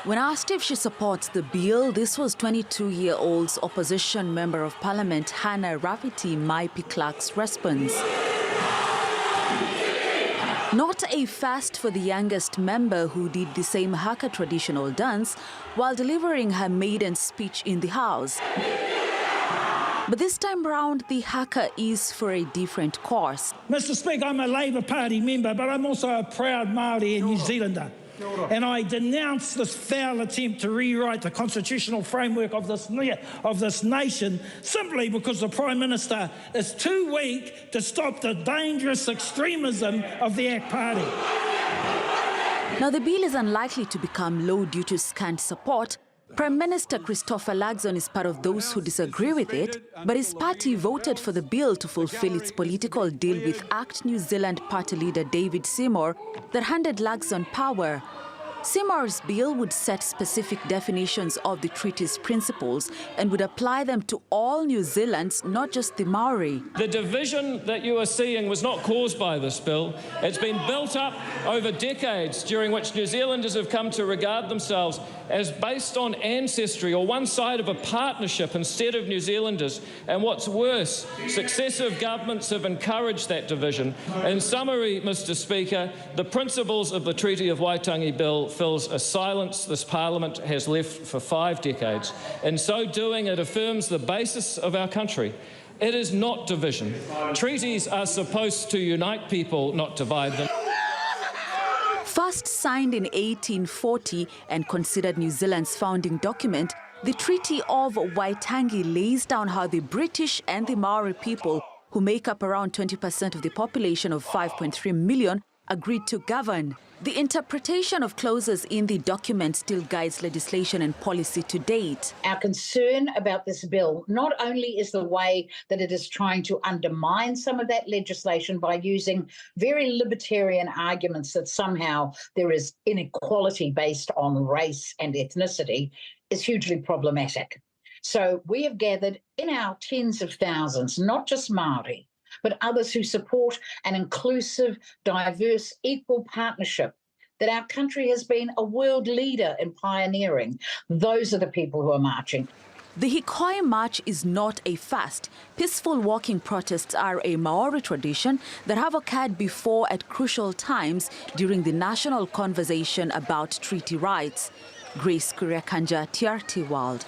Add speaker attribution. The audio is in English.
Speaker 1: When asked if she supports the bill, this was 22-year-old opposition member of parliament Hannah Rafiti Maipi Clark's response. Not a first for the youngest member, who did the same haka traditional dance while delivering her maiden speech in the House. But this time round, the haka is for a different cause.
Speaker 2: Mr. Speaker, I'm a Labour Party member, but I'm also a proud Māori and New Zealander. And I denounce this foul attempt to rewrite the constitutional framework of this nation simply because the Prime Minister is too weak to stop the dangerous extremism of the ACT Party.
Speaker 1: Now, the bill is unlikely to become law due to scant support. Prime Minister Christopher Luxon is part of those who disagree with it, but his party voted for the bill to fulfill its political deal with ACT New Zealand party leader David Seymour that handed Luxon power. Seymour's bill would set specific definitions of the treaty's principles and would apply them to all New Zealanders, not just the Maori.
Speaker 3: The division that you are seeing was not caused by this bill. It's been built up over decades, during which New Zealanders have come to regard themselves as based on ancestry or one side of a partnership instead of New Zealanders. And what's worse, successive governments have encouraged that division. In summary, Mr. Speaker, the principles of the Treaty of Waitangi Bill fills a silence this Parliament has left for 5 decades. In so doing, it affirms the basis of our country. It is not division. Treaties are supposed to unite people, not divide them.
Speaker 1: First signed in 1840 and considered New Zealand's founding document, the Treaty of Waitangi lays down how the British and the Maori people, who make up around 20% of the population of 5.3 million, agreed to govern. The interpretation of clauses in the document still guides legislation and policy to date.
Speaker 4: Our concern about this bill not only is the way that it is trying to undermine some of that legislation by using very libertarian arguments that somehow there is inequality based on race and ethnicity, is hugely problematic. So we have gathered in our tens of thousands, not just Māori, but others who support an inclusive, diverse, equal partnership that our country has been a world leader in pioneering. Those are the people who are marching.
Speaker 1: The Hikoi March is not a fast. Peaceful walking protests are a Maori tradition that have occurred before at crucial times during the national conversation about treaty rights. Grace Kuriakanja, TRT World.